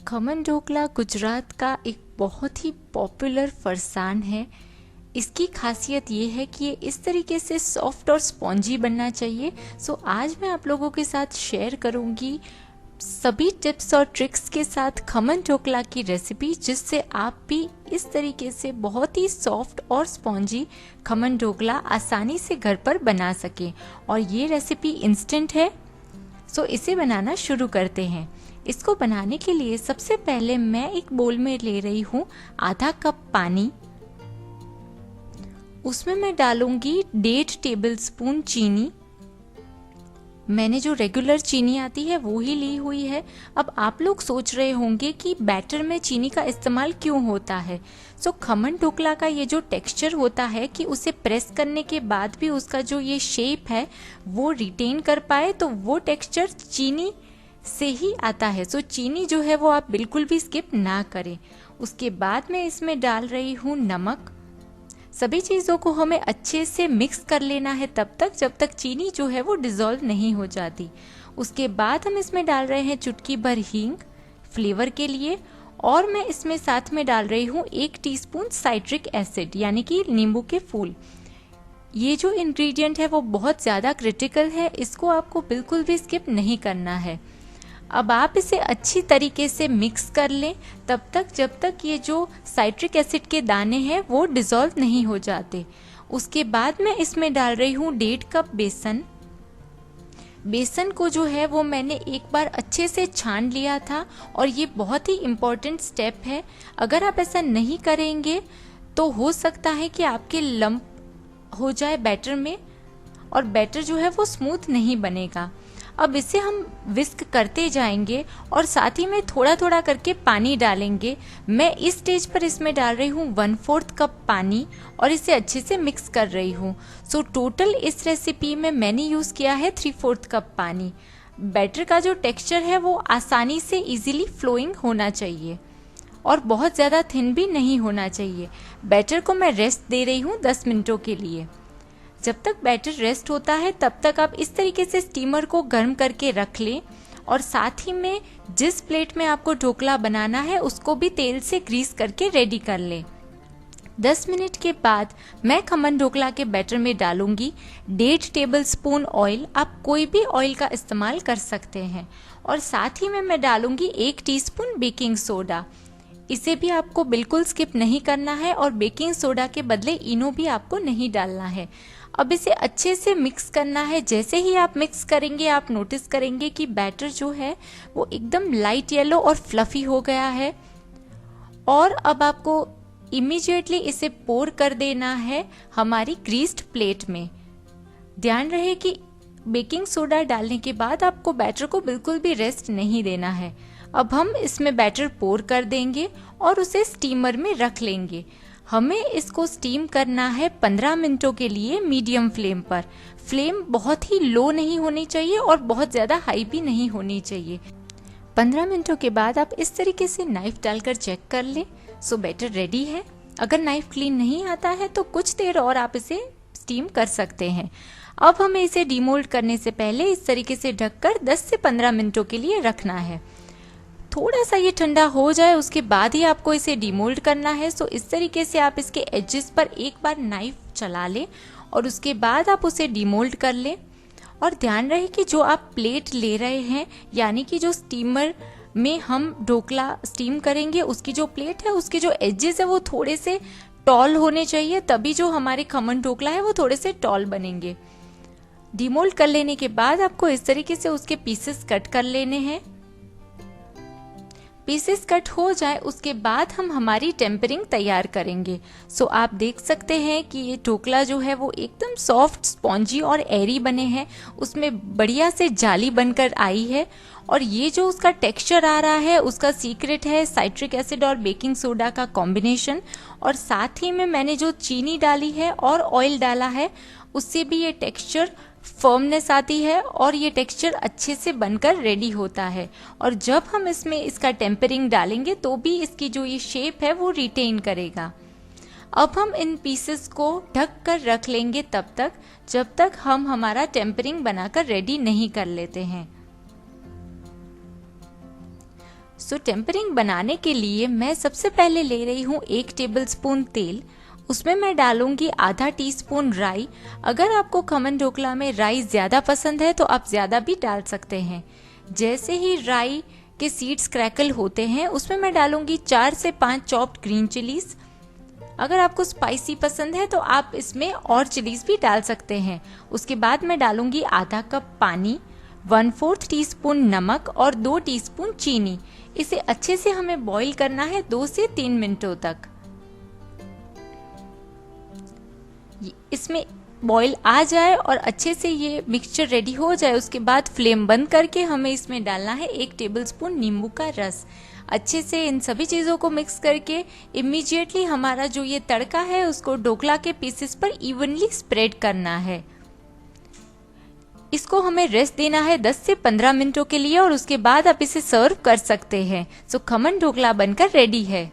खमन ढोकला गुजरात का एक बहुत ही पॉपुलर फरसान है। इसकी खासियत ये है कि ये इस तरीके से सॉफ्ट और स्पॉन्जी बनना चाहिए। आज मैं आप लोगों के साथ शेयर करूंगी सभी टिप्स और ट्रिक्स के साथ खमन ढोकला की रेसिपी, जिससे आप भी इस तरीके से बहुत ही सॉफ्ट और स्पॉन्जी खमन ढोकला आसानी से घर पर बना सकें। और ये रेसिपी इंस्टेंट है, इसे बनाना शुरू करते हैं। इसको बनाने के लिए सबसे पहले मैं एक बोल में ले रही हूँ आधा कप पानी। उसमें मैं डालूंगी 1.5 टेबलस्पून चीनी। मैंने जो रेगुलर चीनी आती है वो ही ली हुई है। अब आप लोग सोच रहे होंगे कि बैटर में चीनी का इस्तेमाल क्यों होता है। खमन ढोकला का ये जो टेक्सचर होता है कि उसे प्रेस करने के बाद भी उसका जो ये शेप है वो रिटेन कर पाए, तो वो टेक्सचर चीनी से ही आता है। चीनी जो है वो आप बिल्कुल भी स्किप ना करें। उसके बाद मैं इसमें डाल रही हूँ नमक। सभी चीज़ों को हमें अच्छे से मिक्स कर लेना है तब तक जब तक चीनी जो है वो डिज़ोल्व नहीं हो जाती। उसके बाद हम इसमें डाल रहे हैं चुटकी भर हींग फ्लेवर के लिए, और मैं इसमें साथ में डाल रही हूँ 1 टीस्पून साइट्रिक एसिड यानी कि नींबू के फूल। ये जो इंग्रेडिएंट है वो बहुत ज़्यादा क्रिटिकल है, इसको आपको बिल्कुल भी स्किप नहीं करना है। अब आप इसे अच्छी तरीके से मिक्स कर लें तब तक जब तक ये जो साइट्रिक एसिड के दाने हैं वो डिज़ोल्व नहीं हो जाते। उसके बाद मैं इसमें डाल रही हूँ 1.5 कप बेसन। बेसन को जो है वो मैंने एक बार अच्छे से छान लिया था, और ये बहुत ही इम्पॉर्टेंट स्टेप है। अगर आप ऐसा नहीं करेंगे तो हो सकता है कि आपके लंप हो जाए बैटर में, और बैटर जो है वो स्मूथ नहीं बनेगा। अब इसे हम विस्क करते जाएंगे और साथ ही में थोड़ा थोड़ा करके पानी डालेंगे। मैं इस स्टेज पर इसमें डाल रही हूँ 1/4 कप पानी और इसे अच्छे से मिक्स कर रही हूँ। टोटल इस रेसिपी में मैंने यूज़ किया है 3/4 कप पानी। बैटर का जो टेक्सचर है वो आसानी से इजीली फ्लोइंग होना चाहिए और बहुत ज़्यादा थिन भी नहीं होना चाहिए। बैटर को मैं रेस्ट दे रही हूँ 10 मिनटों के लिए। जब तक बैटर रेस्ट होता है तब तक आप इस तरीके से स्टीमर को गर्म करके रख लें, और साथ ही में जिस प्लेट में आपको ढोकला बनाना है उसको भी तेल से ग्रीस करके रेडी कर लें। 10 मिनट के बाद मैं खमन ढोकला के बैटर में डालूंगी 1.5 टेबलस्पून ऑयल। आप कोई भी ऑयल का इस्तेमाल कर सकते हैं, और साथ ही में मैं डालूंगी 1 टीस्पून बेकिंग सोडा। इसे भी आपको बिल्कुल स्किप नहीं करना है, और बेकिंग सोडा के बदले इनो भी आपको नहीं डालना है। अब इसे अच्छे से मिक्स करना है। जैसे ही आप मिक्स करेंगे आप नोटिस करेंगे कि बैटर जो है वो एकदम लाइट येलो और फ्लफी हो गया है, और अब आपको इमीडिएटली इसे पोर कर देना है हमारी ग्रीस्ड प्लेट में। ध्यान रहे कि बेकिंग सोडा डालने के बाद आपको बैटर को बिल्कुल भी रेस्ट नहीं देना है। अब हम इसमें बैटर पोर कर देंगे और उसे स्टीमर में रख लेंगे। हमें इसको स्टीम करना है 15 मिनटों के लिए मीडियम फ्लेम पर। फ्लेम बहुत ही लो नहीं होनी चाहिए और बहुत ज़्यादा हाई भी नहीं होनी चाहिए। 15 मिनटों के बाद आप इस तरीके से नाइफ डालकर चेक कर लें। बैटर रेडी है। अगर नाइफ क्लीन नहीं आता है तो कुछ देर और आप इसे स्टीम कर सकते हैं। अब हमें इसे डीमोल्ड करने से पहले इस तरीके से ढककर 10 से 15 मिनटों के लिए रखना है। थोड़ा सा ये ठंडा हो जाए उसके बाद ही आपको इसे डीमोल्ड करना है। इस तरीके से आप इसके एजेस पर एक बार नाइफ चला लें और उसके बाद आप उसे डीमोल्ड कर लें। और ध्यान रहे कि जो आप प्लेट ले रहे हैं, यानी कि जो स्टीमर में हम ढोकला स्टीम करेंगे उसकी जो प्लेट है उसके जो एजेस है वो थोड़े से टॉल होने चाहिए, तभी जो हमारे खमन ढोकला है वो थोड़े से टॉल बनेंगे। डीमोल्ड कर लेने के बाद आपको इस तरीके से उसके पीसेस कट कर लेने हैं। पीसेस कट हो जाए उसके बाद हम हमारी टेम्परिंग तैयार करेंगे। आप देख सकते हैं कि ये ढोकला जो है वो एकदम सॉफ्ट, स्पॉन्जी और एरी बने हैं। उसमें बढ़िया से जाली बनकर आई है, और ये जो उसका टेक्सचर आ रहा है उसका सीक्रेट है साइट्रिक एसिड और बेकिंग सोडा का कॉम्बिनेशन। और साथ ही में मैंने जो चीनी डाली है और ऑयल डाला है उससे भी ये टेक्सचर फर्मनेस आती है और ये टेक्सचर अच्छे से बनकर रेडी होता है। और जब हम इसमें इसका टेम्परिंग डालेंगे तो भी इसकी जो ये शेप है वो रिटेन करेगा। अब हम इन पीसेस को ढक कर रख लेंगे तब तक जब तक हम हमारा टेम्परिंग बनाकर रेडी नहीं कर लेते हैं। सो टेम्परिंग बनाने के लिए मैं सबसे पहले ले रही हूँ 1 टेबलस्पून तेल। उसमें मैं डालूंगी आधा टीस्पून राई। अगर आपको खमन ढोकला में राई ज़्यादा पसंद है तो आप ज़्यादा भी डाल सकते हैं। जैसे ही राई के सीड्स क्रैकल होते हैं उसमें मैं डालूंगी 4 से 5 चॉप्ड ग्रीन चिलीज। अगर आपको स्पाइसी पसंद है तो आप इसमें और चिलीज भी डाल सकते हैं। उसके बाद मैं डालूंगी आधा कप पानी, 1/4 टीस्पून नमक और 2 टीस्पून चीनी। इसे अच्छे से हमें बॉईल करना है 2 से 3 मिनटों तक। इसमें बॉईल आ जाए और अच्छे से ये मिक्सचर रेडी हो जाए, उसके बाद फ्लेम बंद करके हमें इसमें डालना है 1 टेबलस्पून नींबू का रस। अच्छे से इन सभी चीज़ों को मिक्स करके इमीडिएटली हमारा जो ये तड़का है उसको ढोकला के पीसेस पर इवनली स्प्रेड करना है। इसको हमें रेस्ट देना है 10 से 15 मिनटों के लिए और उसके बाद आप इसे सर्व कर सकते हैं। सो खमन ढोकला बनकर रेडी है।